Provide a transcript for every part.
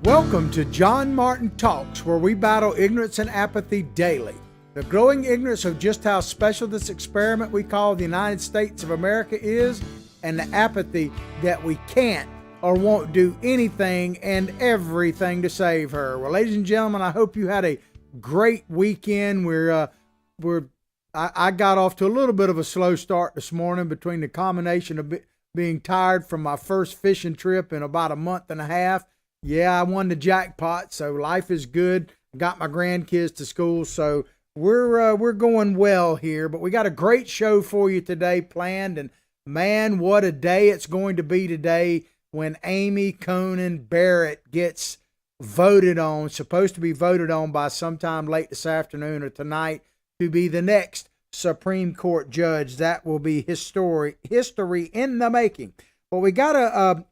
Welcome to John Martin Talks, where we battle ignorance and apathy daily. The growing ignorance of just how special this experiment we call the United States of America is, and the apathy that we can't or won't do anything and everything to save her. Well, ladies and gentlemen, I hope you had a great weekend. I got off to a little bit of a slow start this morning between the combination of being tired from my first fishing trip in about a month and a half. Yeah, I won the jackpot, so life is good. Got my grandkids to school, so we're going well here. But we got a great show for you today planned, and man, what a day it's going to be today when Amy Coney Barrett gets voted on, supposed to be voted on by sometime late this afternoon or tonight to be the next Supreme Court judge. That will be history in the making. But we got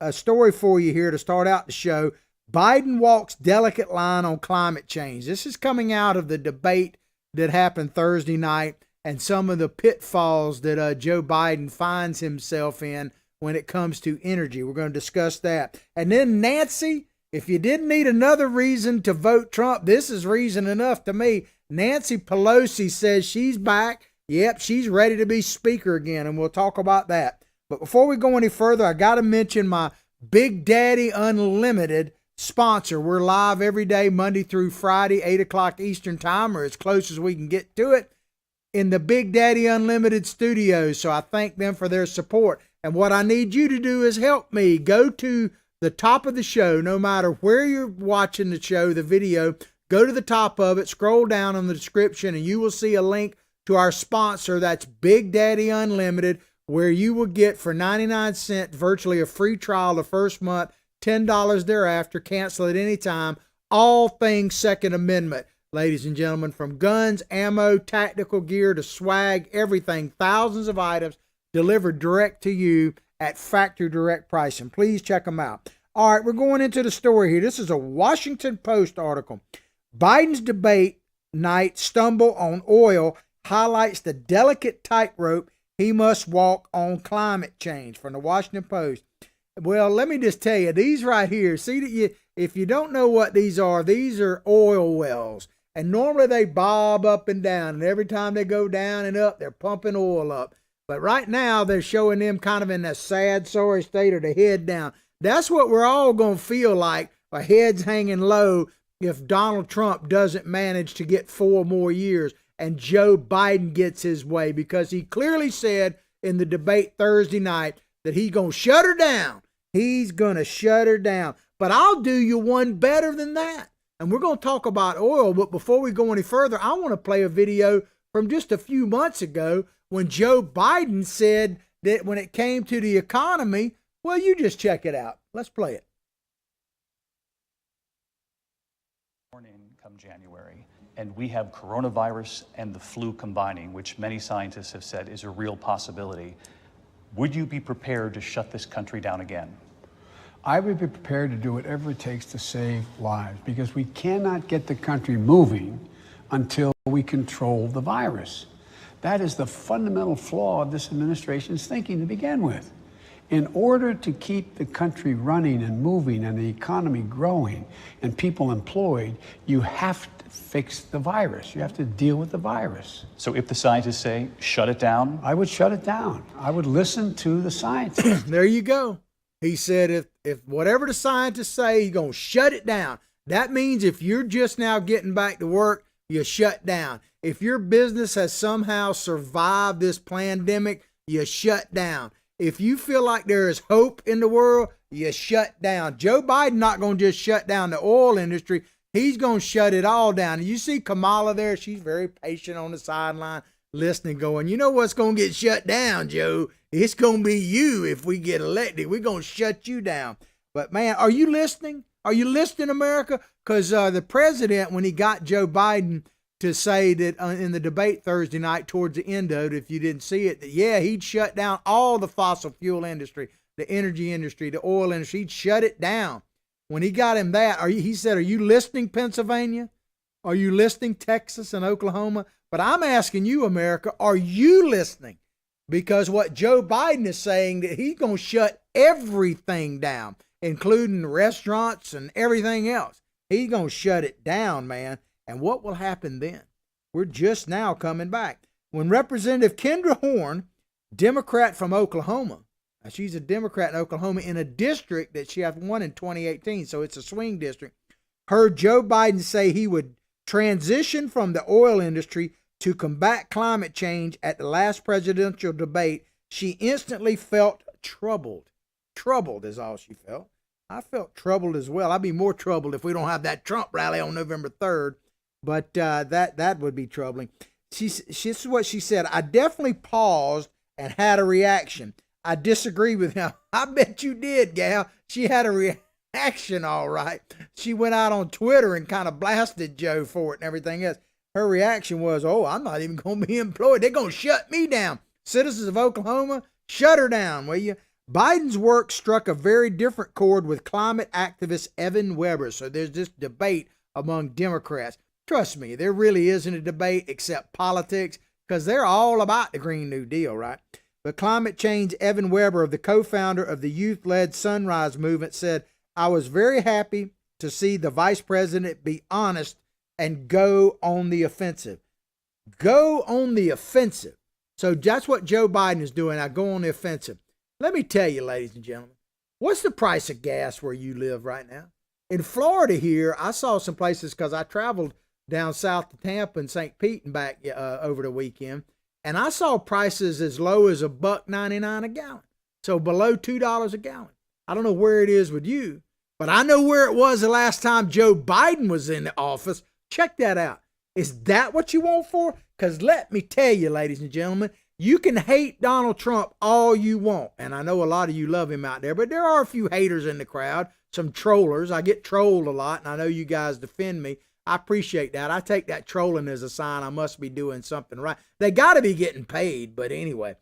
a story for you here to start out the show. Biden walks delicate line on climate change. This is coming out of the debate that happened Thursday night and some of the pitfalls that Joe Biden finds himself in when it comes to energy. We're going to discuss that. And then Nancy, if you didn't need another reason to vote Trump, this is reason enough to me. Nancy Pelosi says she's back. Yep, she's ready to be speaker again, and we'll talk about that. But before we go any further, I got to mention my Big Daddy Unlimited sponsor. We're live every day, Monday through Friday, 8 o'clock Eastern Time, or as close as we can get to it, in the Big Daddy Unlimited studios. So I thank them for their support. And what I need you to do is help me. Go to the top of the show, no matter where you're watching the show, the video, go to the top of it, scroll down on the description, and you will see a link to our sponsor. That's Big Daddy Unlimited, where you will get for 99 cents virtually a free trial the first month, $10 thereafter, cancel at any time, all things Second Amendment. Ladies and gentlemen, from guns, ammo, tactical gear to swag, everything, thousands of items delivered direct to you at factory direct pricing. Please check them out. All right, we're going into the story here. This is a Washington Post article. Biden's debate night stumble on oil highlights the delicate tightrope he must walk on climate change, from the Washington Post. Well, let me just tell you, these right here, see that if you don't know what these are oil wells. And normally they bob up and down, and every time they go down and up, they're pumping oil up. But right now, they're showing them kind of in that sad, sorry state, or the head down. That's what we're all going to feel like, our heads hanging low, if Donald Trump doesn't manage to get 4 more years and Joe Biden gets his way, because he clearly said in the debate Thursday night that he's going to shut her down. He's going to shut her down. But I'll do you one better than that. And we're going to talk about oil. But before we go any further, I want to play a video from just a few months ago when Joe Biden said that when it came to the economy, well, you just check it out. Let's play it. Come January, and we have coronavirus and the flu combining, which many scientists have said is a real possibility. Would you be prepared to shut this country down again? I would be prepared to do whatever it takes to save lives, because we cannot get the country moving until we control the virus. That is the fundamental flaw of this administration's thinking to begin with. In order to keep the country running and moving and the economy growing and people employed, you have to fix the virus. You have to deal with the virus. So if the scientists say, shut it down? I would shut it down. I would listen to the scientists. There you go. He said if whatever the scientists say, he's going to shut it down. That means if you're just now getting back to work, you shut down. If your business has somehow survived this pandemic, you shut down. If you feel like there is hope in the world, you shut down. Joe Biden not going to just shut down the oil industry. He's going to shut it all down. And you see Kamala there. She's very patient on the sideline, listening, going, you know what's going to get shut down, Joe? It's going to be you if we get elected. We're going to shut you down. But, man, are you listening? Are you listening, America? Because the president, when he got Joe Biden to say that in the debate Thursday night towards the end of it, if you didn't see it, that, yeah, he'd shut down all the fossil fuel industry, the energy industry, the oil industry. He'd shut it down. When he got him that, he said, are you listening, Pennsylvania? Are you listening, Texas and Oklahoma? But I'm asking you, America, are you listening? Because what Joe Biden is saying, that he's going to shut everything down. including restaurants and everything else. He's going to shut it down, man. And what will happen then? We're just now coming back. When Representative Kendra Horn, Democrat from Oklahoma, now she's a Democrat in Oklahoma in a district that she had won in 2018, so it's a swing district, heard Joe Biden say he would transition from the oil industry to combat climate change at the last presidential debate, she instantly felt troubled. Troubled is all she felt. I felt troubled as well. I'd be more troubled if we don't have that Trump rally on November 3rd, but that would be troubling. This is what she said. I definitely paused and had a reaction. I disagree with him. I bet you did, gal. She had a reaction, all right. She went out on Twitter and kind of blasted Joe for it and everything else. Her reaction was, oh, I'm not even going to be employed. They're going to shut me down. Citizens of Oklahoma, shut her down, will you? Biden's work struck a very different chord with climate activist Evan Weber. So there's this debate among Democrats. Trust me, there really isn't a debate except politics because they're all about the Green New Deal, right? But climate change Evan Weber, the co-founder of the youth-led Sunrise Movement, said, I was very happy to see the vice president be honest and go on the offensive. Go on the offensive. So that's what Joe Biden is doing. I go on the offensive. Let me tell you, ladies and gentlemen, what's the price of gas where you live right now? In Florida here, I saw some places because I traveled down south to Tampa and St. Pete and back over the weekend. And I saw prices as low as $1.99 a gallon. So below $2 a gallon. I don't know where it is with you, but I know where it was the last time Joe Biden was in the office. Check that out. Is that what you want for? Because let me tell you, ladies and gentlemen, you can hate Donald Trump all you want. And I know a lot of you love him out there, but there are a few haters in the crowd, some trollers. I get trolled a lot, and I know you guys defend me. I appreciate that. I take that trolling as a sign I must be doing something right. They got to be getting paid, but anyway.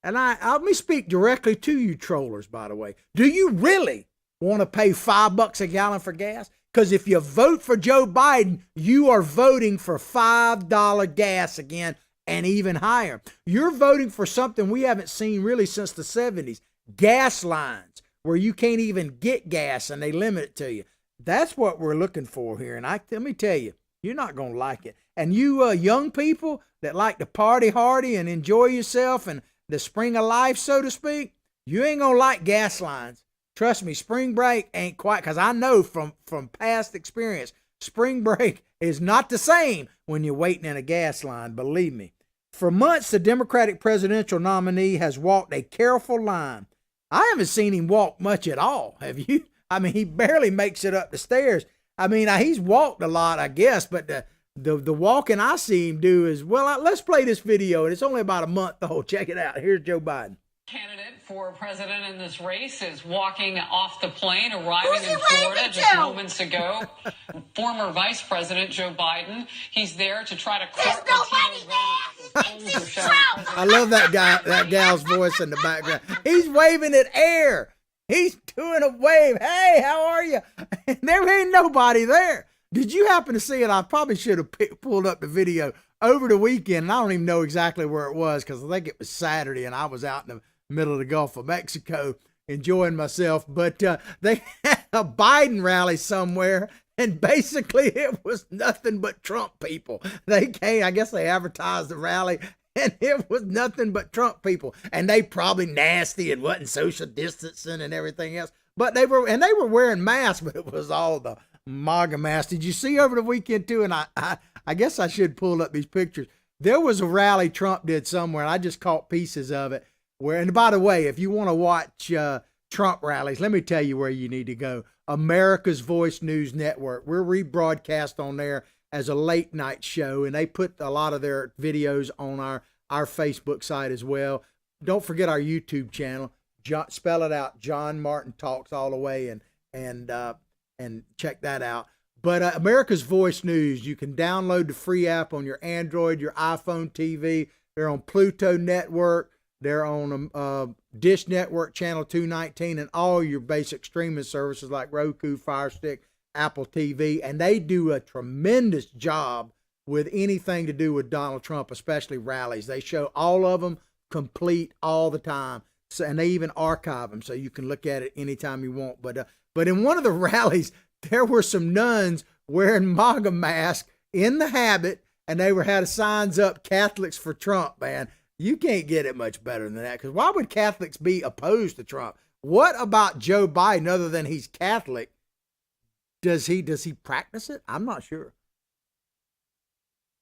And let me speak directly to you trollers, by the way. Do you really want to pay $5 a gallon for gas? Because if you vote for Joe Biden, you are voting for $5 gas again and even higher. You're voting for something we haven't seen really since the 70s. Gas lines where you can't even get gas and they limit it to you. That's what we're looking for here. And let me tell you, you're not going to like it. And you young people that like to party hardy and enjoy yourself and the spring of life, so to speak, you ain't going to like gas lines. Trust me, spring break ain't quite, because I know from past experience, spring break is not the same when you're waiting in a gas line, believe me. For months, the Democratic presidential nominee has walked a careful line. I haven't seen him walk much at all, have you? I mean, he barely makes it up the stairs. I mean, he's walked a lot, I guess, but the walking I see him do is, well, let's play this video, and it's only about a month old. Check it out. Here's Joe Biden. Candidate for president in this race is walking off the plane, arriving in Florida just moments ago. Former Vice President Joe Biden. He's there to try to court I love that gal's voice in the background. He's waving at air. He's doing a wave. Hey, how are you? And there ain't nobody there. Did you happen to see it? I probably should have pulled up the video over the weekend. And I don't even know exactly where it was because I think it was Saturday and I was out in the middle of the Gulf of Mexico enjoying myself. But they had a Biden rally somewhere. And basically it was nothing but Trump people. They came, I guess they advertised the rally. And it was nothing but Trump people. And they probably nasty and wasn't social distancing and everything else. But they were wearing masks, but it was all the MAGA masks. Did you see over the weekend too? And I guess I should pull up these pictures. There was a rally Trump did somewhere, and I just caught pieces of it. And by the way, if you want to watch Trump rallies, let me tell you where you need to go. America's Voice News Network. We're rebroadcast on there as a late night show, and they put a lot of their videos on our Facebook site as well. Don't forget our YouTube channel. Spell it out, John Martin Talks all the way, and check that out. But America's Voice News, you can download the free app on your Android, your iPhone TV. They're on Pluto Network. They're on Dish Network Channel 219 and all your basic streaming services like Roku, Fire Stick, Apple TV, and they do a tremendous job with anything to do with Donald Trump, especially rallies. They show all of them complete all the time. So, and they even archive them so you can look at it anytime you want. But in one of the rallies, there were some nuns wearing MAGA masks in the habit, and they had signs up, Catholics for Trump, man. You can't get it much better than that, because why would Catholics be opposed to Trump? What about Joe Biden, other than he's Catholic? Does he practice it? I'm not sure.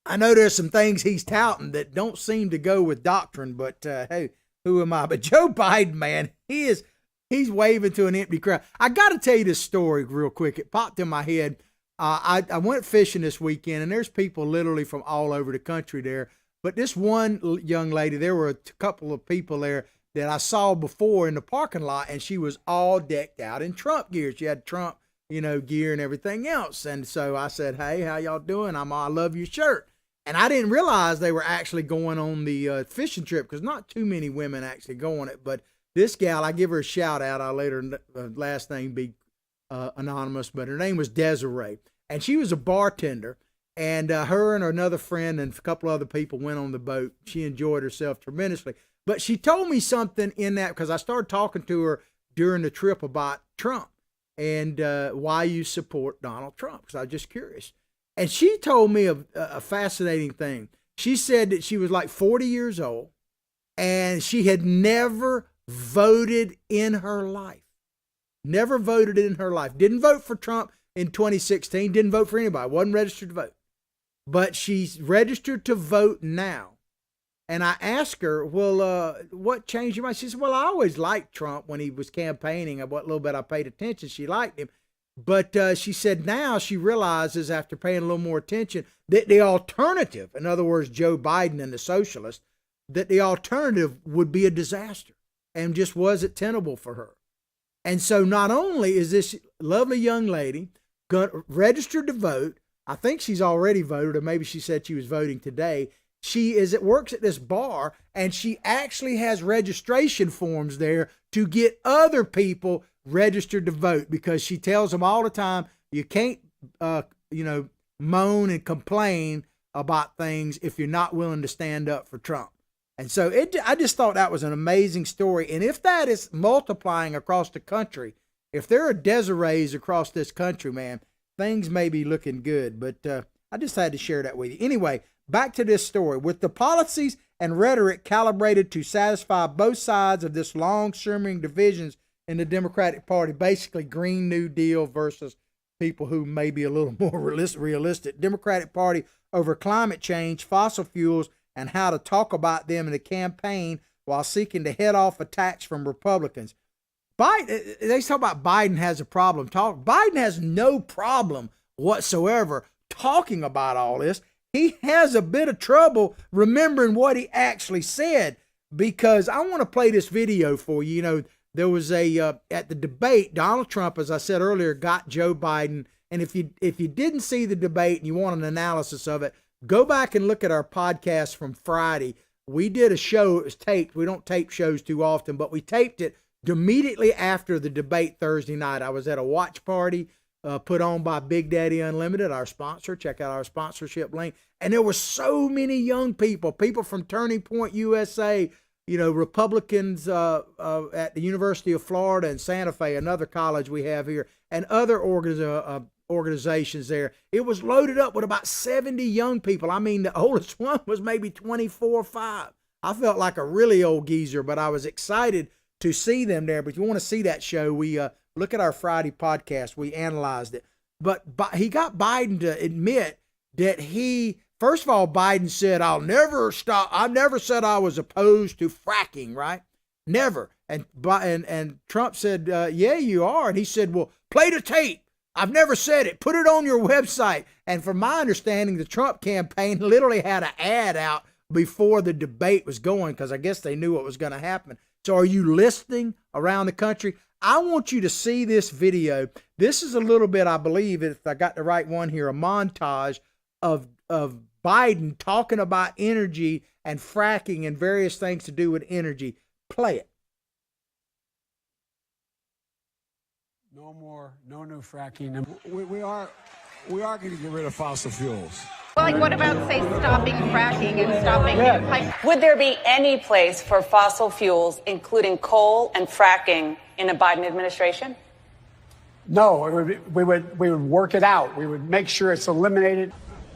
I know there's some things he's touting that don't seem to go with doctrine, but hey, who am I? But Joe Biden, man, he's waving to an empty crowd. I got to tell you this story real quick. It popped in my head. I went fishing this weekend, and there's people literally from all over the country there. But this one young lady, there were a couple of people there that I saw before in the parking lot, and she was all decked out in Trump gear. She had Trump, gear and everything else. And so I said, hey, how y'all doing? I love your shirt. And I didn't realize they were actually going on the fishing trip, because not too many women actually go on it. But this gal, I give her a shout out. I'll let her last name be anonymous, but her name was Desiree. And she was a bartender. And her and another friend and a couple other people went on the boat. She enjoyed herself tremendously. But she told me something in that, because I started talking to her during the trip about Trump and why you support Donald Trump, because I was just curious. And she told me a fascinating thing. She said that she was like 40 years old, and she had never voted in her life. Never voted in her life. Didn't vote for Trump in 2016. Didn't vote for anybody. Wasn't registered to vote. But she's registered to vote now. And I asked her, well, what changed your mind? She said, well, I always liked Trump when he was campaigning. What little bit I paid attention, she liked him. But she said now she realizes, after paying a little more attention, that the alternative, in other words, Joe Biden and the socialists, that the alternative would be a disaster and just wasn't tenable for her. And so not only is this lovely young lady registered to vote, I think she's already voted, or maybe she said she was voting today. She works at this bar, and she actually has registration forms there to get other people registered to vote, because she tells them all the time, you can't, moan and complain about things if you're not willing to stand up for Trump. And so I just thought that was an amazing story. And if that is multiplying across the country, if there are Desirees across this country, man, things may be looking good. But I just had to share that with you. Anyway, back to this story. With the policies and rhetoric calibrated to satisfy both sides of this long simmering divisions in the Democratic Party, basically Green New Deal versus people who may be a little more realistic. Democratic Party over climate change, fossil fuels, and how to talk about them in the campaign while seeking to head off attacks from Republicans. They talk about Biden has a problem. Biden has no problem whatsoever talking about all this. He has a bit of trouble remembering what he actually said, because I want to play this video for you. There was at the debate, Donald Trump, as I said earlier, got Joe Biden. And if you didn't see the debate and you want an analysis of it, go back and look at our podcast from Friday. We did a show. It was taped. We don't tape shows too often, but we taped it immediately after the debate Thursday night. I was at a watch party put on by Big Daddy Unlimited, our sponsor. Check out our sponsorship link. And there were so many young people from Turning Point USA, Republicans at the University of Florida and Santa Fe, another college we have here, and other organizations there. It was loaded up with about 70 young people. I mean, the oldest one was maybe 24 or 5. I felt like a really old geezer, but I was excited to see them there. But if you want to see that show, we look at our Friday podcast. We analyzed it. But he got Biden to admit that first of all, Biden said, I'll never stop. I never said I was opposed to fracking, right? Never. And Trump said, yeah, you are. And he said, well, play the tape. I've never said it. Put it on your website. And from my understanding, the Trump campaign literally had an ad out before the debate was going, because I guess they knew what was going to happen. So are you listening around the country? I want you to see this video. This is a little bit, I believe, if I got the right one here, a montage of Biden talking about energy and fracking and various things to do with energy. Play it. No new fracking. We are going to get rid of fossil fuels. Like, what about, say, stopping fracking and stopping new pipe? Would there be any place for fossil fuels, including coal and fracking, in a Biden administration? No, we would work it out. We would make sure it's eliminated.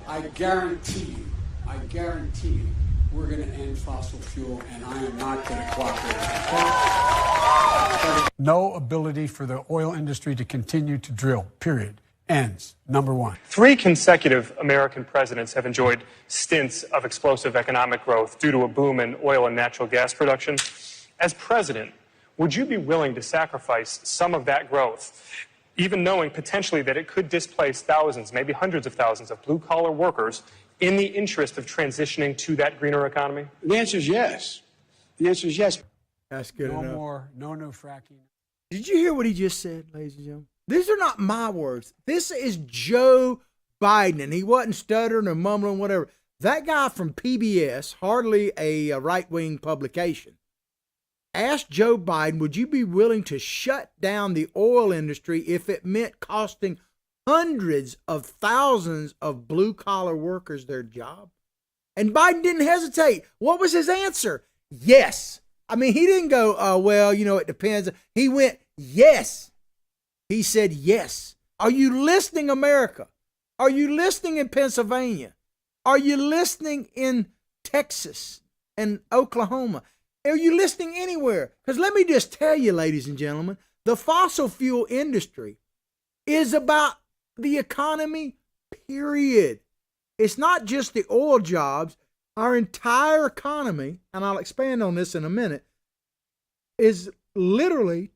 I guarantee you, we're going to end fossil fuel, and I am not going to cooperate. Okay? No ability for the oil industry to continue to drill, period. Ends. Number one. 3 consecutive American presidents have enjoyed stints of explosive economic growth due to a boom in oil and natural gas production. As president, would you be willing to sacrifice some of that growth, even knowing potentially that it could displace thousands, maybe hundreds of thousands of blue-collar workers in the interest of transitioning to that greener economy? The answer is yes. The answer is yes. That's good enough. No new fracking. Did you hear what he just said, ladies and gentlemen? These are not my words. This is Joe Biden, and he wasn't stuttering or mumbling, whatever. That guy from PBS, hardly a right-wing publication, asked Joe Biden, would you be willing to shut down the oil industry if it meant costing hundreds of thousands of blue-collar workers their job? And Biden didn't hesitate. What was his answer? Yes. I mean, he didn't go, well, it depends. He went, yes. He said, yes. Are you listening, America? Are you listening in Pennsylvania? Are you listening in Texas and Oklahoma? Are you listening anywhere? Because let me just tell you, ladies and gentlemen, the fossil fuel industry is about the economy, period. It's not just the oil jobs. Our entire economy, and I'll expand on this in a minute, is literally,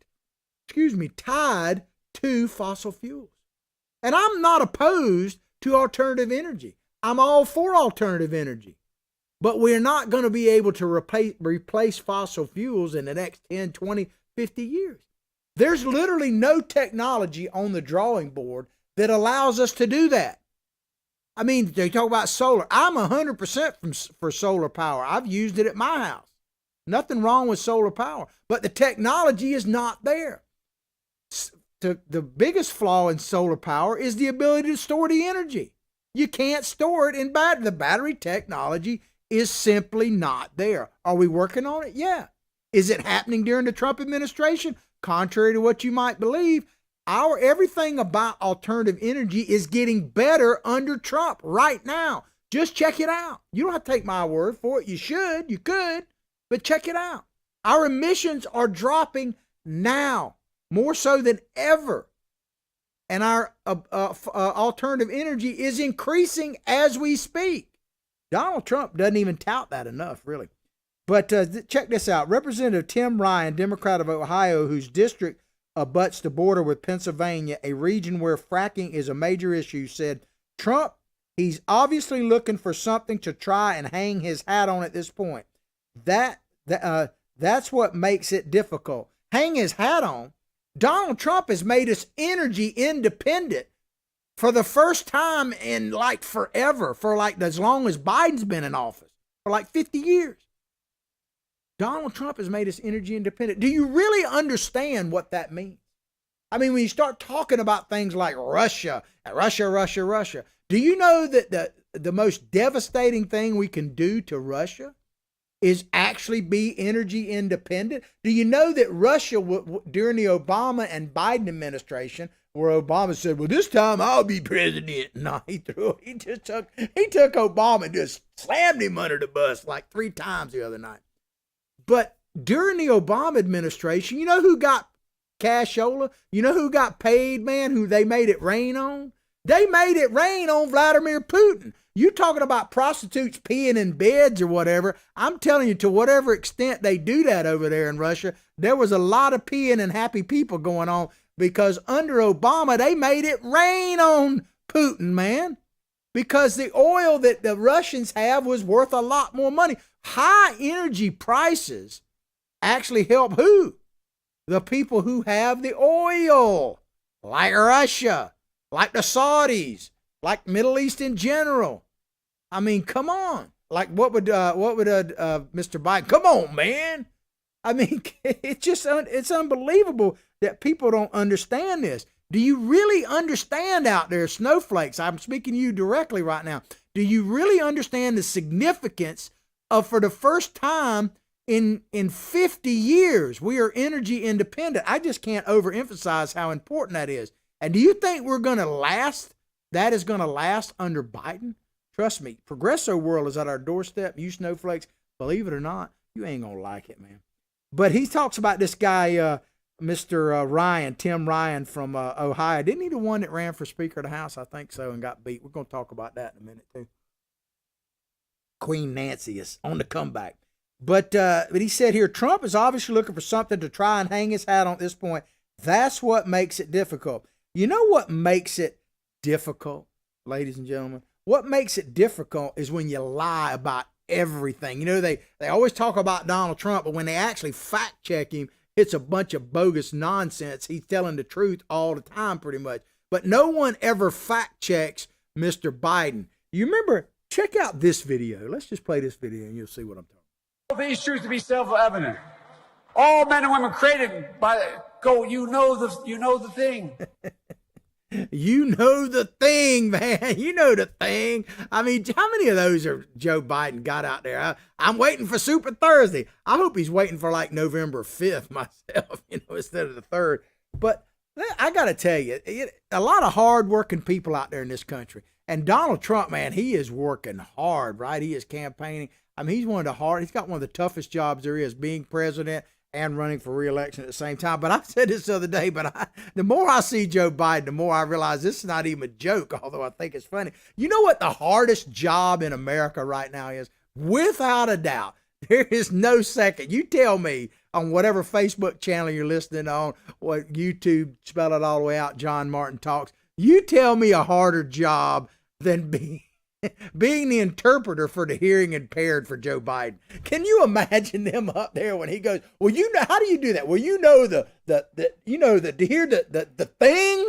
tied to fossil fuels. And I'm not opposed to alternative energy. I'm all for alternative energy. But we're not going to be able to replace fossil fuels in the next 10, 20, 50 years. There's literally no technology on the drawing board that allows us to do that. I mean, they talk about solar. I'm 100% for solar power. I've used it at my house. Nothing wrong with solar power. But the technology is not there. The biggest flaw in solar power is the ability to store the energy. You can't store it in battery. The battery technology is simply not there. Are we working on it? Yeah. Is it happening during the Trump administration? Contrary to what you might believe, everything about alternative energy is getting better under Trump right now. Just check it out. You don't have to take my word for it. You should, you could, but check it out. Our emissions are dropping now, more so than ever. And our alternative energy is increasing as we speak. Donald Trump doesn't even tout that enough, really. But check this out. Representative Tim Ryan, Democrat of Ohio, whose district abuts the border with Pennsylvania, a region where fracking is a major issue, said, Trump, he's obviously looking for something to try and hang his hat on at this point. That's what makes it difficult. Hang his hat on? Donald Trump has made us energy independent for the first time in like forever, for like as long as Biden's been in office, for like 50 years. Donald Trump has made us energy independent. Do you really understand what that means? I mean, when you start talking about things like Russia, do you know that the most devastating thing we can do to Russia is actually be energy independent? Do you know that Russia, during the Obama and Biden administration, where Obama said, well, this time I'll be president. No, he took Obama and just slammed him under the bus like 3 times the other night. But during the Obama administration, you know who got cashola? You know who got paid, man, who they made it rain on? They made it rain on Vladimir Putin. You talking about prostitutes peeing in beds or whatever. I'm telling you, to whatever extent they do that over there in Russia, there was a lot of peeing and happy people going on because under Obama, they made it rain on Putin, man. Because the oil that the Russians have was worth a lot more money. High energy prices actually help who? The people who have the oil, like Russia, like the Saudis, like Middle East in general. I mean, come on. Like what would Mr. Biden? Come on, man. I mean, it's unbelievable that people don't understand this. Do you really understand out there, snowflakes? I'm speaking to you directly right now. Do you really understand the significance of, for the first time in 50 years, we are energy independent? I just can't overemphasize how important that is. And do you think we're going to last? That is going to last under Biden? Trust me, Progresso world is at our doorstep. You snowflakes, believe it or not, you ain't going to like it, man. But he talks about this guy, Mr. Ryan, Tim Ryan from Ohio. Didn't he the one that ran for Speaker of the House? I think so, and got beat. We're going to talk about that in a minute, too. Queen Nancy is on the comeback. But he said here, Trump is obviously looking for something to try and hang his hat on at this point. That's what makes it difficult. You know what makes it difficult, ladies and gentlemen? What makes it difficult is when you lie about everything. You know, they always talk about Donald Trump, but when they actually fact check him, it's a bunch of bogus nonsense. He's telling the truth all the time, pretty much. But no one ever fact checks Mr. Biden. You remember, check out this video. Let's just play this video and you'll see what I'm talking about. These truths to be self-evident. All men and women created by you know the thing. You know the thing, man. You know the thing. I mean, how many of those are Joe Biden got out there? I'm waiting for Super Thursday. I hope he's waiting for like November 5th myself, instead of the 3rd. But I got to tell you, a lot of hard-working people out there in this country. And Donald Trump, man, he is working hard, right? He is campaigning. I mean, he's got one of the toughest jobs there is, being president and running for re-election at the same time. But I said this the other day, the more I see Joe Biden, the more I realize this is not even a joke, although I think it's funny. You know what the hardest job in America right now is? Without a doubt, there is no second. You tell me on whatever Facebook channel you're listening on, or YouTube, spell it all the way out, John Martin Talks. You tell me a harder job than being the interpreter for the hearing impaired for Joe Biden. Can you imagine them up there when he goes, well, how do you do that? Well, to hear the thing.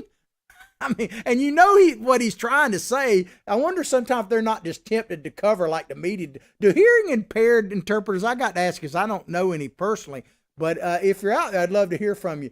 I mean, and what he's trying to say. I wonder sometimes if they're not just tempted to cover like the media. Do hearing impaired interpreters, I got to ask because I don't know any personally, but if you're out there, I'd love to hear from you.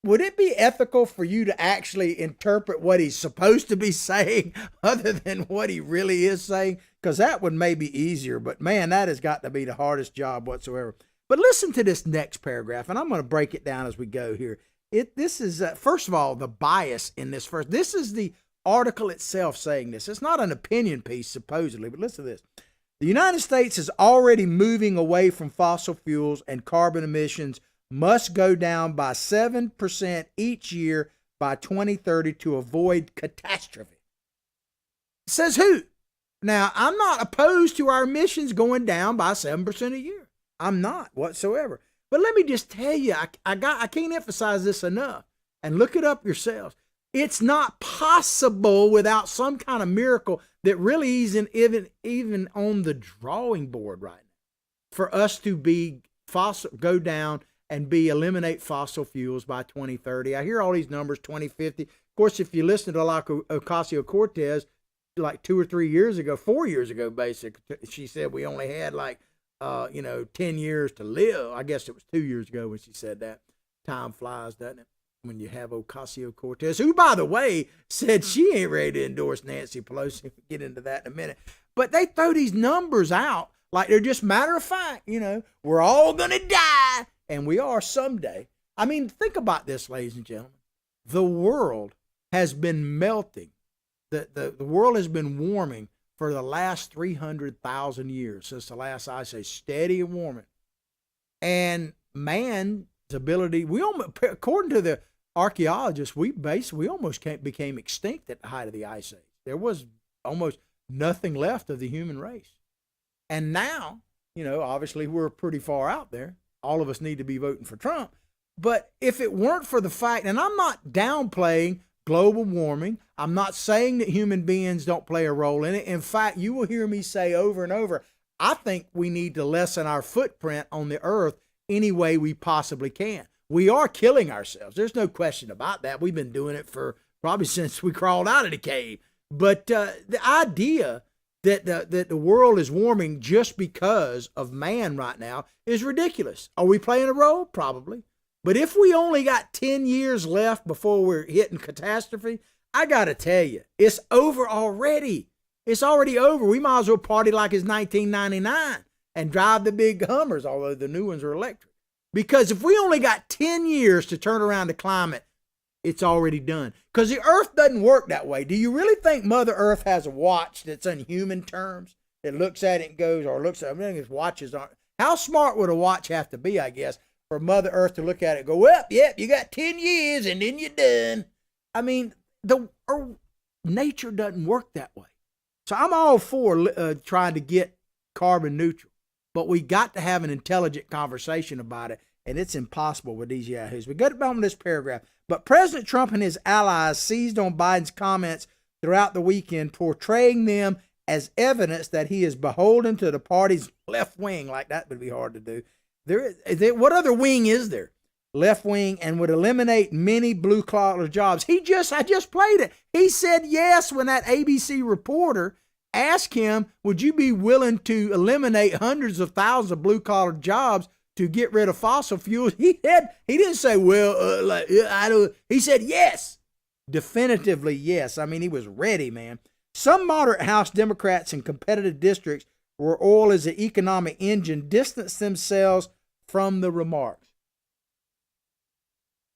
Would it be ethical for you to actually interpret what he's supposed to be saying other than what he really is saying? Because that would maybe easier, but man, that has got to be the hardest job whatsoever. But listen to this next paragraph, and I'm going to break it down as we go here. This is, first of all, the bias in this first. This is the article itself saying this. It's not an opinion piece, supposedly, but listen to this. The United States is already moving away from fossil fuels, and carbon emissions must go down by 7% each year by 2030 to avoid catastrophe. Says who? Now, I'm not opposed to our emissions going down by 7% a year. I'm not whatsoever. But let me just tell you, I can't emphasize this enough. And look it up yourselves. It's not possible without some kind of miracle that really isn't even on the drawing board right now for us to go down and eliminate fossil fuels by 2030. I hear all these numbers, 2050. Of course, if you listen to Ocasio-Cortez, like 2 or 3 years ago, 4 years ago, basically, she said we only had 10 years to live. I guess it was 2 years ago when she said that. Time flies, doesn't it? When you have Ocasio-Cortez, who, by the way, said she ain't ready to endorse Nancy Pelosi. We'll get into that in a minute. But they throw these numbers out like they're just matter of fact. We're all going to die. And we are someday. I mean, think about this, ladies and gentlemen. The world has been melting. The world has been warming for the last 300,000 years, since the last ice age, steady warming. And man's ability, according to the archaeologists, we almost became extinct at the height of the ice age. There was almost nothing left of the human race. And now, obviously we're pretty far out there. All of us need to be voting for Trump. But if it weren't for the fact, and I'm not downplaying global warming, I'm not saying that human beings don't play a role in it. In fact, you will hear me say over and over, I think we need to lessen our footprint on the earth any way we possibly can. We are killing ourselves. There's no question about that. We've been doing it for probably since we crawled out of the cave. But the idea that the world is warming just because of man right now is ridiculous. Are we playing a role? Probably. But if we only got 10 years left before we're hitting catastrophe, I got to tell you, it's over already. It's already over. We might as well party like it's 1999 and drive the big Hummers, although the new ones are electric. Because if we only got 10 years to turn around the climate, it's already done. Because the earth doesn't work that way. Do you really think Mother Earth has a watch that's in human terms? That looks at it and goes, or looks at it, I mean, his watches aren't. How smart would a watch have to be, I guess, for Mother Earth to look at it and go, well, yep, you got 10 years and then you're done. I mean, nature doesn't work that way. So I'm all for trying to get carbon neutral, but we got to have an intelligent conversation about it, and it's impossible with these yahoos. We got about this paragraph. But President Trump and his allies seized on Biden's comments throughout the weekend, portraying them as evidence that he is beholden to the party's left wing. Like that would be hard to do. What other wing is there? Left wing, and would eliminate many blue-collar jobs. I just played it. He said yes when that ABC reporter asked him, would you be willing to eliminate hundreds of thousands of blue-collar jobs to get rid of fossil fuels? He didn't say, well, I don't. He said yes. Definitively yes. I mean, he was ready, man. Some moderate House Democrats in competitive districts where oil is an economic engine distanced themselves from the remarks.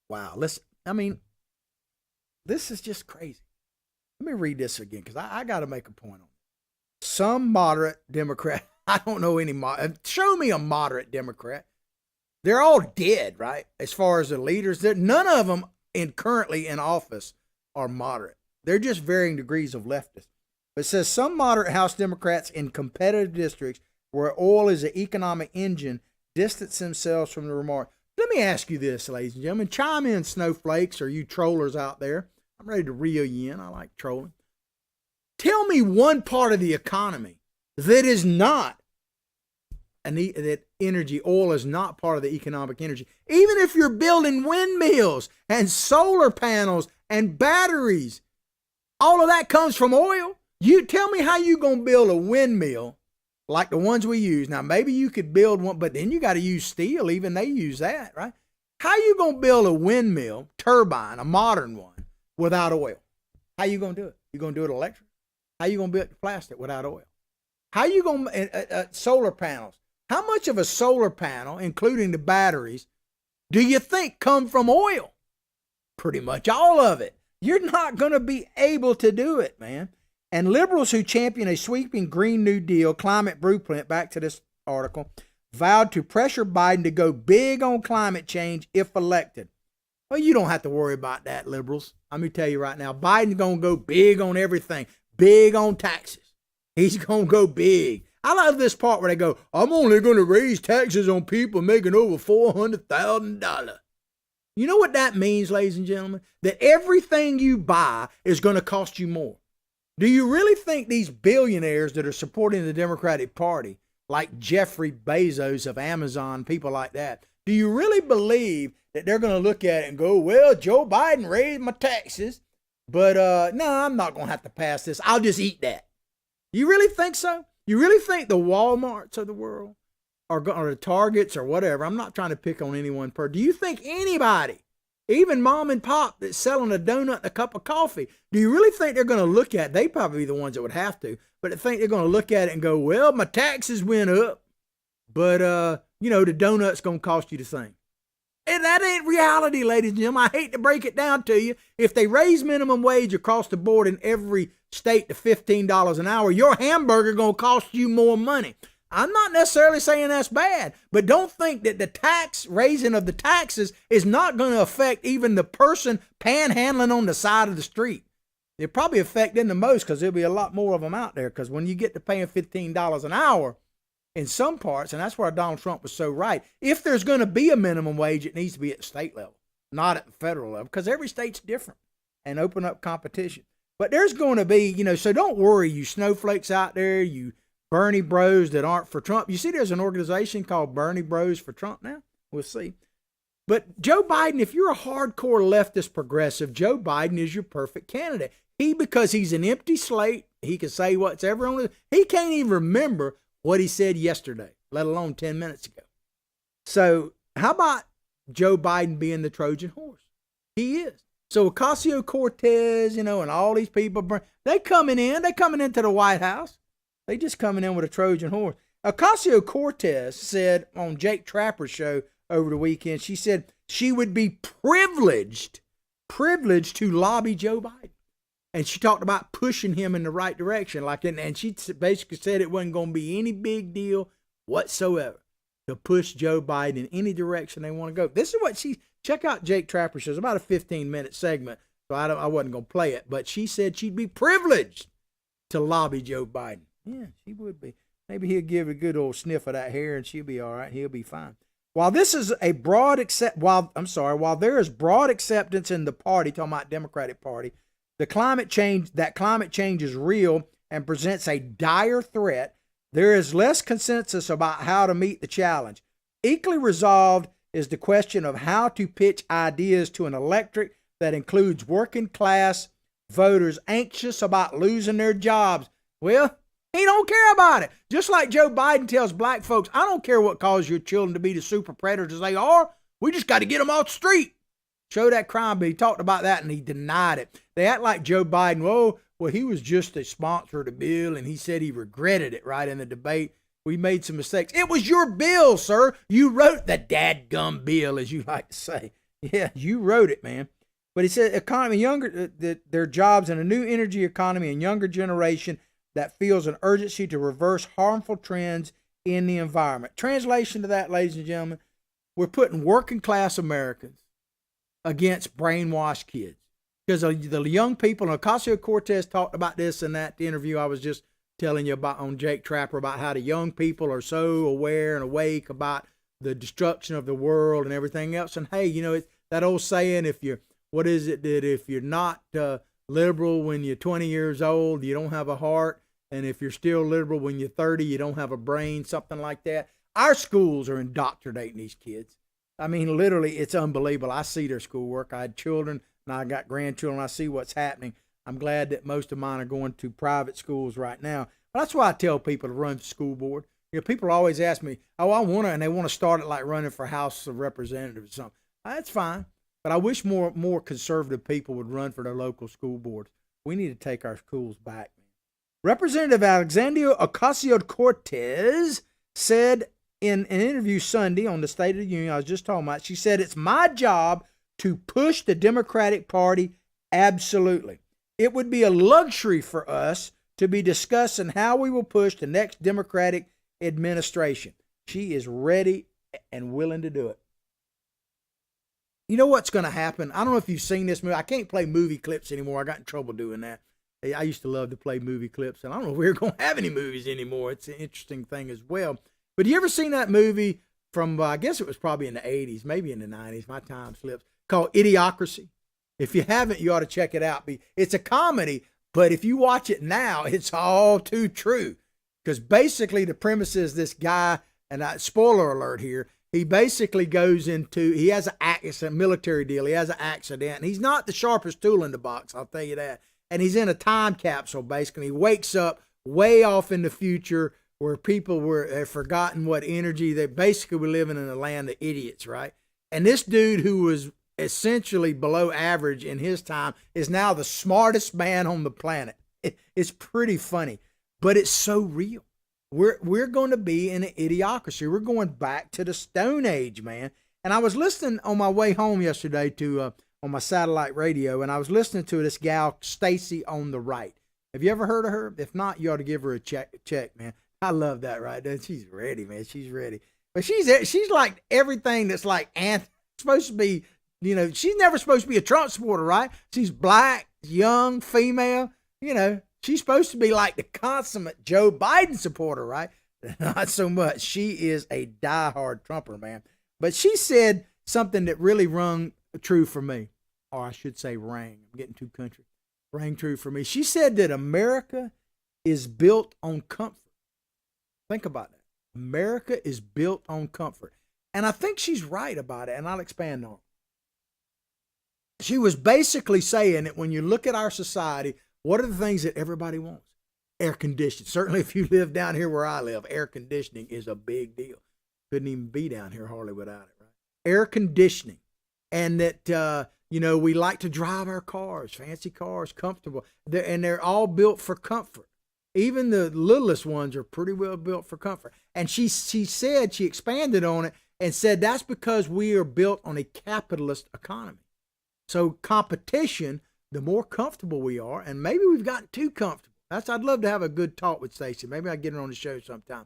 Wow, listen, I mean, this is just crazy. Let me read this again because I got to make a point on it. Some moderate Democrat, I don't know any, show me a moderate Democrat. They're all dead, right? As far as the leaders, none of them currently in office are moderate. They're just varying degrees of leftist. It says some moderate House Democrats in competitive districts where oil is an economic engine distance themselves from the remark. Let me ask you this, ladies and gentlemen. Chime in, snowflakes, or you trollers out there. I'm ready to reel you in. I like trolling. Tell me one part of the economy that is not, that energy, oil is not part of the economic energy. Even if you're building windmills and solar panels and batteries, all of that comes from oil. You tell me how you going to build a windmill like the ones we use. Now, maybe you could build one, but then you got to use steel. Even they use that, right? How you going to build a windmill turbine, a modern one, without oil? How you going to do it? You going to do it electric? How you going to build plastic without oil? How you going to, solar panels? How much of a solar panel, including the batteries, do you think come from oil? Pretty much all of it. You're not going to be able to do it, man. And liberals who champion a sweeping Green New Deal climate blueprint, back to this article, vowed to pressure Biden to go big on climate change if elected. Well, you don't have to worry about that, liberals. Let me tell you right now, Biden's going to go big on everything, big on taxes. He's going to go big. I love this part where they go, I'm only going to raise taxes on people making over $400,000. You know what that means, ladies and gentlemen? That everything you buy is going to cost you more. Do you really think these billionaires that are supporting the Democratic Party, like Jeffrey Bezos of Amazon, people like that, do you really believe that they're going to look at it and go, well, Joe Biden raised my taxes, but no, I'm not going to have to pass this. I'll just eat that. You really think so? You really think the Walmarts of the world or the Targets or whatever, I'm not trying to pick on any one person. Do you think anybody, even mom and pop that's selling a donut and a cup of coffee, do you really think they're going to look at, they probably be the ones that would have to, but they think they're going to look at it and go, well, my taxes went up, but, the donut's going to cost you the same. And that ain't reality, ladies and gentlemen. I hate to break it down to you. If they raise minimum wage across the board in every state to $15 an hour, your hamburger going to cost you more money. I'm not necessarily saying that's bad, but don't think that the tax raising of the taxes is not going to affect even the person panhandling on the side of the street. It'll probably affect them the most because there'll be a lot more of them out there, because when you get to paying $15 an hour in some parts, and that's where Donald Trump was so right, if there's going to be a minimum wage, it needs to be at the state level, not at the federal level, because every state's different, and open up competition. But there's going to be, so don't worry, you snowflakes out there, you Bernie bros that aren't for Trump. You see, there's an organization called Bernie Bros for Trump now. We'll see. But Joe Biden, if you're a hardcore leftist progressive, Joe Biden is your perfect candidate. Because he's an empty slate, he can say what's ever on it. He can't even remember what he said yesterday, let alone 10 minutes ago. So how about Joe Biden being the Trojan horse. He is. So Ocasio-Cortez, and all these people, they coming into the White House. They just coming in with a Trojan horse. Ocasio-Cortez said on Jake Trapper's show over the weekend, she said she would be privileged to lobby Joe Biden. And she talked about pushing him in the right direction. And she basically said it wasn't going to be any big deal whatsoever to push Joe Biden in any direction they want to go. This is what check out Jake Trapper's show. It's about a 15-minute segment, so I wasn't going to play it. But she said she'd be privileged to lobby Joe Biden. Yeah, she would be. Maybe he'll give a good old sniff of that hair and she'll be all right. He'll be fine. While there is broad acceptance in the party, talking about Democratic Party, climate change is real and presents a dire threat. There is less consensus about how to meet the challenge. Equally resolved is the question of how to pitch ideas to an electorate that includes working class voters anxious about losing their jobs. Well, he don't care about it. Just like Joe Biden tells black folks, I don't care what caused your children to be the super predators they are. We just got to get them off the street. Show that crime, but he talked about that and he denied it. They act like Joe Biden, well, he was just a sponsor of the bill and he said he regretted it right in the debate. We made some mistakes. It was your bill, sir. You wrote the dadgum bill, as you like to say. Yeah, you wrote it, man. But he said their jobs in a new energy economy and younger generation that feels an urgency to reverse harmful trends in the environment. Translation to that, ladies and gentlemen, we're putting working class Americans against brainwashed kids. Because the young people, and Ocasio-Cortez talked about this in that interview I was just telling you about on Jake Trapper, about how the young people are so aware and awake about the destruction of the world and everything else. And hey, it's that old saying, if you're not liberal when you're 20 years old, you don't have a heart. And if you're still liberal when you're 30, you don't have a brain, something like that. Our schools are indoctrinating these kids. I mean, literally, it's unbelievable. I see their schoolwork. I had children, and I got grandchildren. I see what's happening. I'm glad that most of mine are going to private schools right now. But that's why I tell people to run for school board. People always ask me, I want to, and they want to start it like running for House of Representatives or something. That's fine. But I wish more conservative people would run for their local school boards. We need to take our schools back. Representative Alexandria Ocasio-Cortez said in an interview Sunday on the State of the Union I was just talking about, she said, it's my job to push the Democratic Party. Absolutely. It would be a luxury for us to be discussing how we will push the next Democratic administration. She is ready and willing to do it. You know what's going to happen? I don't know if you've seen this movie. I can't play movie clips anymore. I got in trouble doing that. I used to love to play movie clips, and I don't know if we're going to have any movies anymore. It's an interesting thing as well. But you ever seen that movie from, I guess it was probably in the 80s, maybe in the 90s, my time slips, called Idiocracy? If you haven't, you ought to check it out. It's a comedy, but if you watch it now, it's all too true. Because basically the premise is this guy, and spoiler alert here, he basically it's a military deal. He has an accident, and he's not the sharpest tool in the box, I'll tell you that. And he's in a time capsule, basically. He wakes up way off in the future where people have forgotten what energy. They basically were living in a land of idiots, right? And this dude who was essentially below average in his time is now the smartest man on the planet. It's pretty funny, but it's so real. We're going to be in an idiocracy. We're going back to the Stone Age, man. And I was listening on my way home yesterday to on my satellite radio, and I was listening to this gal, Stacy on the Right. Have you ever heard of her? If not, you ought to give her a check, man. I love that, right? She's ready, man. She's ready. But she's like everything that's like supposed to be, she's never supposed to be a Trump supporter, right? She's black, young, female, she's supposed to be like the consummate Joe Biden supporter, right? Not so much. She is a diehard Trumper, man. But she said something that really rung true for me. Or I should say rang. I'm getting too country. Rang true for me. She said that America is built on comfort. Think about that. America is built on comfort. And I think she's right about it, and I'll expand on it. She was basically saying that when you look at our society, what are the things that everybody wants? Air conditioning. Certainly if you live down here where I live, air conditioning is a big deal. Couldn't even be down here hardly without it, right? air conditioning, and that, we like to drive our cars, fancy cars, comfortable. They're all built for comfort. Even the littlest ones are pretty well built for comfort. And she said, she expanded on it and said that's because we are built on a capitalist economy. So competition, the more comfortable we are, and maybe we've gotten too comfortable. I'd love to have a good talk with Stacey. Maybe I'll get her on the show sometime.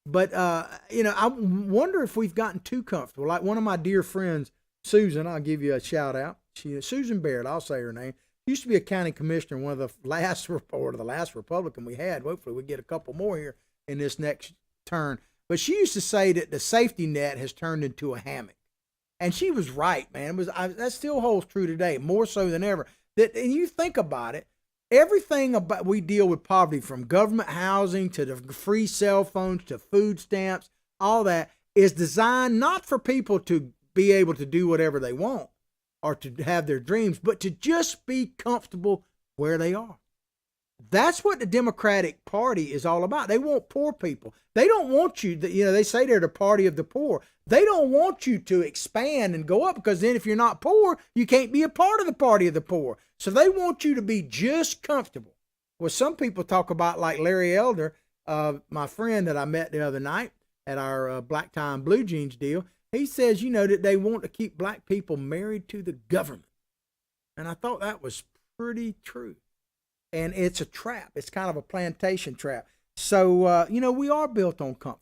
But, I wonder if we've gotten too comfortable. Like one of my dear friends, Susan, I'll give you a shout out. Susan Barrett, I'll say her name. Used to be a county commissioner, one of the last Republican we had. Hopefully we get a couple more here in this next turn. But she used to say that the safety net has turned into a hammock. And she was right, man. That still holds true today, more so than ever. And you think about it, everything about we deal with poverty, from government housing to the free cell phones to food stamps, all that is designed not for people to be able to do whatever they want or to have their dreams, but to just be comfortable where they are. That's what the Democratic Party is all about. They want poor people. They don't want you, they say they're the party of the poor. They don't want you to expand and go up, because then if you're not poor, you can't be a part of the party of the poor. So they want you to be just comfortable. Well, some people talk about, like Larry Elder, my friend that I met the other night at our Black Tie and Blue Jeans deal. He says, that they want to keep black people married to the government. And I thought that was pretty true. And it's a trap. It's kind of a plantation trap. So, we are built on comfort.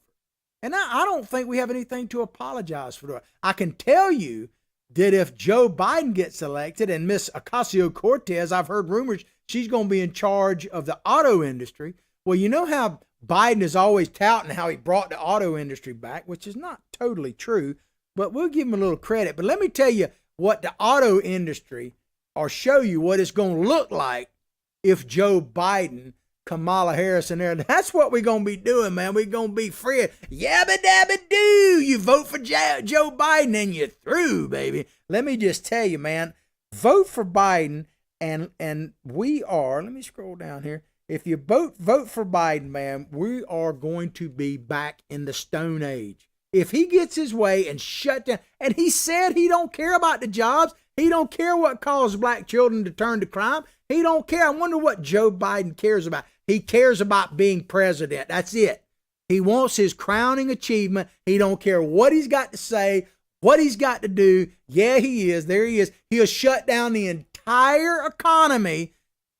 And I don't think we have anything to apologize for. I can tell you that if Joe Biden gets elected and Miss Ocasio-Cortez, I've heard rumors she's going to be in charge of the auto industry. Well, you know how Biden is always touting how he brought the auto industry back, which is not totally true, but we'll give him a little credit. But let me tell you what the auto industry, or show you what it's going to look like if Joe Biden, Kamala Harris in there. That's what we're going to be doing, man. We're going to be free. Yabba dabba doo. You vote for Joe Biden and you're through, baby. Let me just tell you, man, vote for Biden. And we are, let me scroll down here. If you vote for Biden, man, we are going to be back in the Stone Age. If he gets his way and shut down, and he said he don't care about the jobs, he don't care what caused black children to turn to crime, he don't care. I wonder what Joe Biden cares about. He cares about being president. That's it. He wants his crowning achievement. He don't care what he's got to say, what he's got to do. Yeah, he is. There he is. He'll shut down the entire economy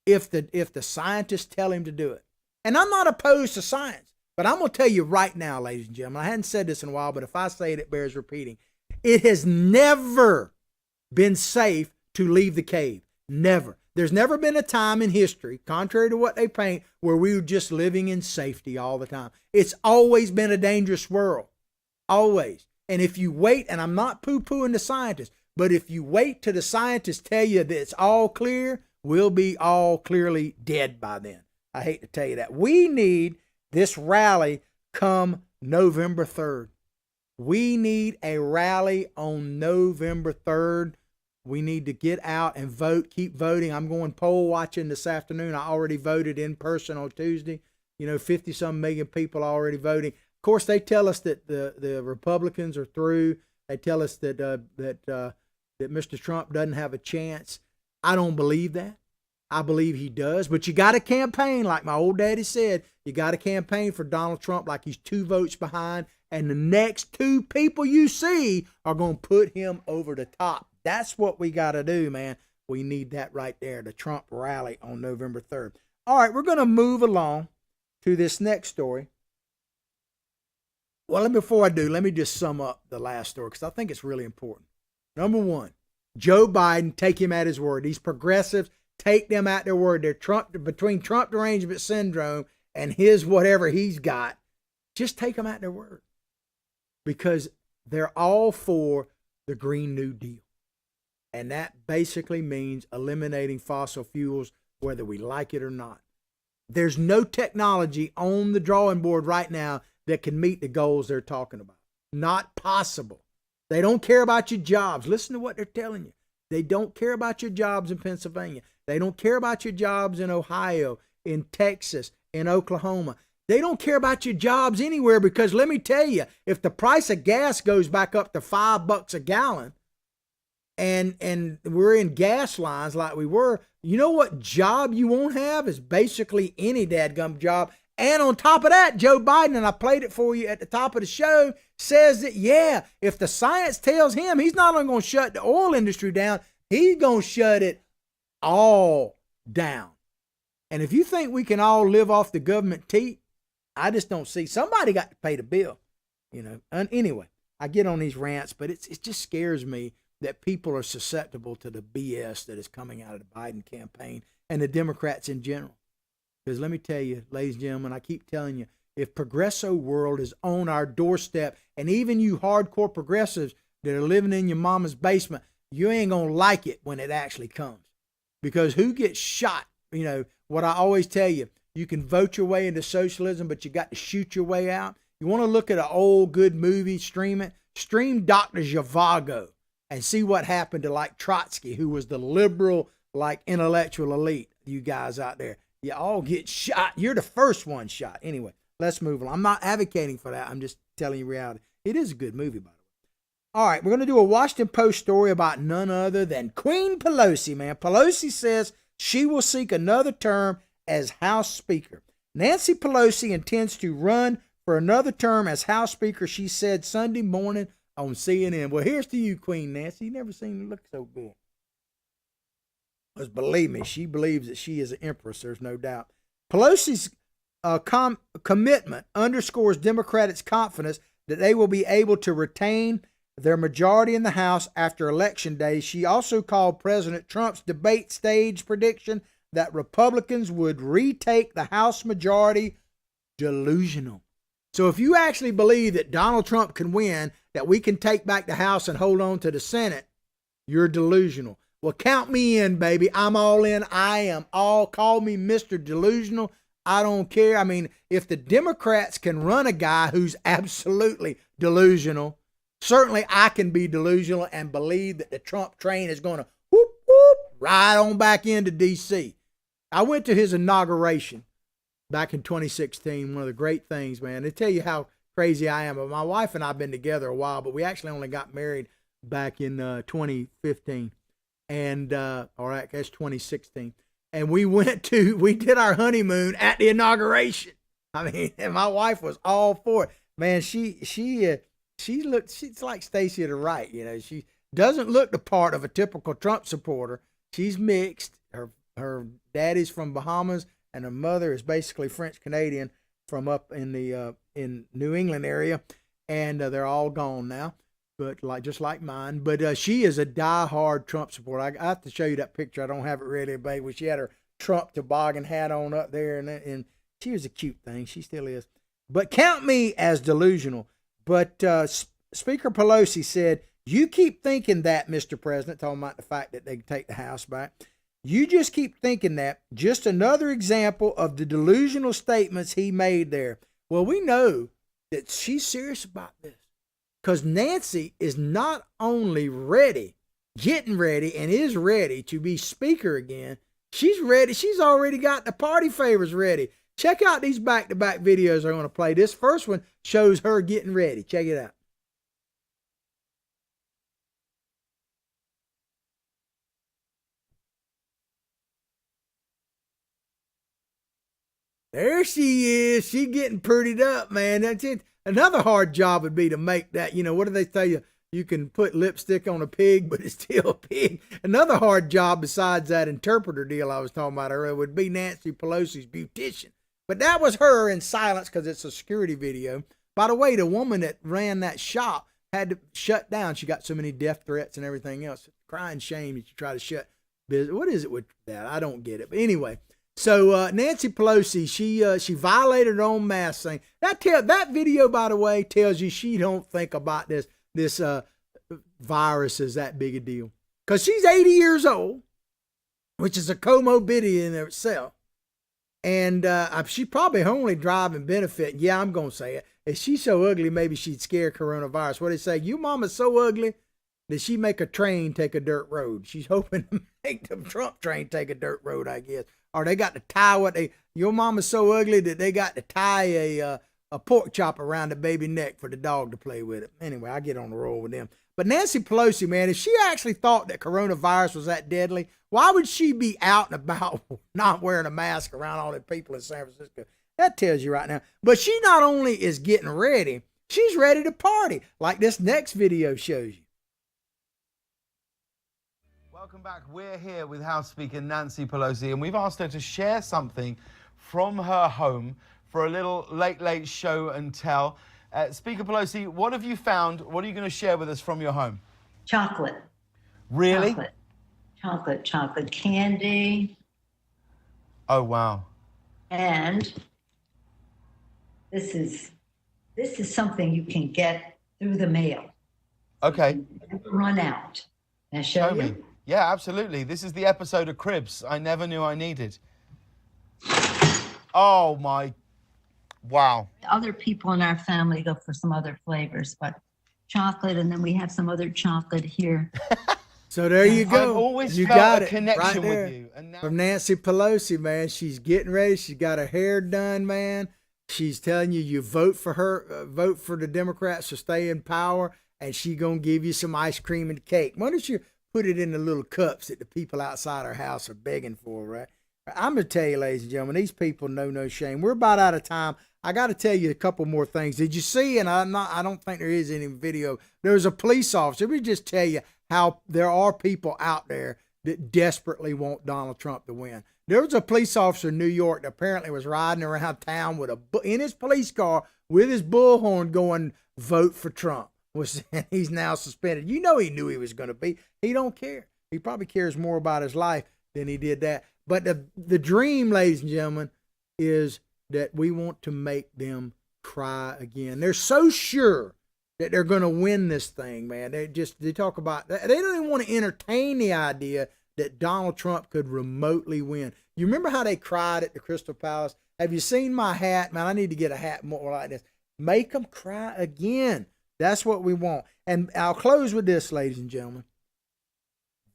if the scientists tell him to do it. And I'm not opposed to science, but I'm going to tell you right now, ladies and gentlemen, I hadn't said this in a while, but if I say it, it bears repeating. It has never been safe to leave the cave. Never. There's never been a time in history, contrary to what they paint, where we were just living in safety all the time. It's always been a dangerous world. Always. And if you wait, and I'm not poo-pooing the scientists, but if you wait till the scientists tell you that it's all clear, we'll be all clearly dead by then. I hate to tell you that. We need this rally come November 3rd. We need a rally on November 3rd. We need to get out and vote, keep voting. I'm going poll watching this afternoon. I already voted in person on Tuesday. 50-some million people already voting. Of course, they tell us that the Republicans are through. They tell us that Mr. Trump doesn't have a chance. I don't believe that. I believe he does. But you got to campaign, like my old daddy said. You got to campaign for Donald Trump like he's 2 votes behind. And the next 2 people you see are going to put him over the top. That's what we got to do, man. We need that right there, the Trump rally on November 3rd. All right, we're going to move along to this next story. Well, before I do, let me just sum up the last story because I think it's really important. Number 1, Joe Biden, take him at his word. These progressives, take them at their word. They're between Trump derangement syndrome and his whatever he's got. Just take them at their word because they're all for the Green New Deal. And that basically means eliminating fossil fuels, whether we like it or not. There's no technology on the drawing board right now that can meet the goals they're talking about. Not possible. They don't care about your jobs. Listen to what they're telling you. They don't care about your jobs in Pennsylvania. They don't care about your jobs in Ohio, in Texas, in Oklahoma. They don't care about your jobs anywhere, because let me tell you, if the price of gas goes back up to $5 a gallon and we're in gas lines like we were, you know what job you won't have is basically any dadgum job. And on top of that, Joe Biden, and I played it for you at the top of the show, says that, yeah, if the science tells him, he's not only going to shut the oil industry down, he's going to shut it all down. And if you think we can all live off the government teat, I just don't see. Somebody got to pay the bill, you know. And anyway, I get on these rants, but it just scares me that people are susceptible to the BS that is coming out of the Biden campaign and the Democrats in general. Because let me tell you, ladies and gentlemen, I keep telling you, if Progresso World is on our doorstep, and even you hardcore progressives that are living in your mama's basement, you ain't going to like it when it actually comes. Because who gets shot? You know, what I always tell you, you can vote your way into socialism, but you got to shoot your way out. You want to look at an old good movie, stream it. Stream Dr. Zhivago and see what happened to like Trotsky, who was the liberal, like intellectual elite. You guys out there, you all get shot. You're the first one shot. Anyway, let's move on. I'm not advocating for that. I'm just telling you reality. It is a good movie, by the way. All right, we're going to do a Washington Post story about none other than Queen Pelosi, man. Pelosi says she will seek another term as House Speaker. Nancy Pelosi intends to run for another term as House Speaker, she said Sunday morning on CNN. Well, here's to you, Queen Nancy. You never seen her look so good. Because believe me, she believes that she is an empress. There's no doubt. Pelosi's commitment underscores Democrats' confidence that they will be able to retain their majority in the House after Election Day. She also called President Trump's debate stage prediction that Republicans would retake the House majority delusional. So if you actually believe that Donald Trump can win, that we can take back the House and hold on to the Senate, you're delusional. Well, count me in, baby. I'm all in. I am all. Call me Mr. Delusional. I don't care. I mean, if the Democrats can run a guy who's absolutely delusional, certainly I can be delusional and believe that the Trump train is going to whoop, whoop, ride on back into D.C. I went to his inauguration back in 2016. One of the great things, man. They tell you how crazy I am. But my wife and I have been together a while, but we actually only got married back in 2015. And, all right, that's 2016. And we did our honeymoon at the inauguration. I mean, and my wife was all for it. Man, she's like Stacey to the right. You know, she doesn't look the part of a typical Trump supporter. She's mixed. Her daddy's from Bahamas, and her mother is basically French Canadian from up in the in New England area, and they're all gone now, but just like mine. But she is a diehard Trump supporter. I have to show you that picture. I don't have it ready, baby. Where she had her Trump toboggan hat on up there, and she was a cute thing. She still is. But count me as delusional. But Speaker Pelosi said, "You keep thinking that, Mr. President," talking about the fact that they can take the House back. "You just keep thinking that." Just another example of the delusional statements he made there. Well, we know that she's serious about this, because Nancy is not only getting ready, and is ready to be Speaker again. She's ready. She's already got the party favors ready. Check out these back-to-back videos I'm going to play. This first one shows her getting ready. Check it out. There she is. She getting prettied up, man. That's it. Another hard job would be to make that, what do they tell you? You can put lipstick on a pig, but it's still a pig. Another hard job besides that interpreter deal I was talking about earlier would be Nancy Pelosi's beautician. But that was her in silence because it's a security video. By the way, the woman that ran that shop had to shut down. She got so many death threats and everything else. Crying shame that you try to shut business. What is it with that? I don't get it. But anyway. So Nancy Pelosi, she violated her own mask thing. That video, by the way, tells you she don't think about this virus as that big a deal, because she's 80 years old, which is a comorbidity in itself, and she probably her only driving benefit. Yeah, I'm gonna say it. If she's so ugly, maybe she'd scare coronavirus. What they say? You mama's so ugly that she make a train take a dirt road. She's hoping to make the Trump train take a dirt road, I guess. or they got to tie your mama's so ugly that they got to tie a pork chop around the baby neck for the dog to play with it. Anyway, I get on the roll with them. But Nancy Pelosi, man, if she actually thought that coronavirus was that deadly, why would she be out and about not wearing a mask around all the people in San Francisco? That tells you right now. But she not only is getting ready, she's ready to party, like this next video shows you. Welcome back. We're here with House Speaker Nancy Pelosi, and we've asked her to share something from her home for a little late show and tell. Speaker Pelosi, what have you found? What are you going to share with us from your home? Chocolate. Really? Chocolate candy. Oh, wow. And this is something you can get through the mail. Okay. Never run out. Can I show you? Me. Yeah, absolutely. This is the episode of Cribs I never knew I needed. Oh, my. Wow. Other people in our family go for some other flavors, but chocolate, and then we have some other chocolate here. So there you go. I've always you felt got a it connection right there with you. And now... From Nancy Pelosi, man. She's getting ready. She's got her hair done, man. She's telling you vote for her, vote for the Democrats to stay in power, and she going to give you some ice cream and cake. Why don't you put it in the little cups that the people outside our house are begging for, right? I'm going to tell you, ladies and gentlemen, these people know no shame. We're about out of time. I got to tell you a couple more things. Did you see, and I don't think there is any video, there was a police officer. Let me just tell you how there are people out there that desperately want Donald Trump to win. There was a police officer in New York that apparently was riding around town with in his police car with his bullhorn going, vote for Trump. He's now suspended. You know he knew he was going to be. He don't care. He probably cares more about his life than he did that. But the dream, ladies and gentlemen, is that we want to make them cry again. They're so sure that they're going to win this thing, man. They talk about, they don't even want to entertain the idea that Donald Trump could remotely win. You remember how they cried at the Crystal Palace? Have you seen my hat? Man, I need to get a hat more like this. Make them cry again. That's what we want. And I'll close with this, ladies and gentlemen.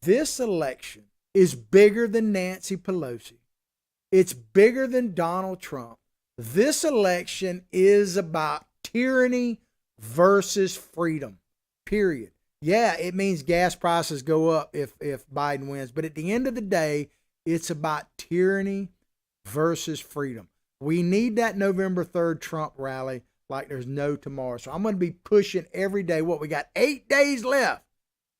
This election is bigger than Nancy Pelosi. It's bigger than Donald Trump. This election is about tyranny versus freedom, period. Yeah, it means gas prices go up if Biden wins. But at the end of the day, it's about tyranny versus freedom. We need that November 3rd Trump rally like there's no tomorrow. So I'm going to be pushing every day. We got 8 days left.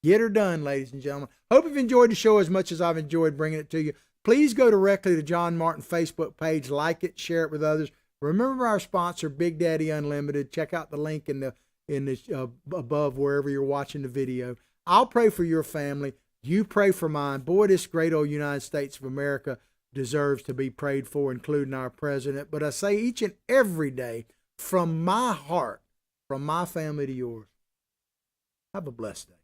Get her done, ladies and gentlemen. Hope you've enjoyed the show as much as I've enjoyed bringing it to you. Please go directly to John Martin Facebook page, like it, share it with others. Remember our sponsor, Big Daddy Unlimited. Check out the link in the above wherever you're watching the video. I'll pray for your family. You pray for mine. Boy, this great old United States of America deserves to be prayed for, including our president. But I say each and every day, from my heart, from my family to yours, have a blessed day.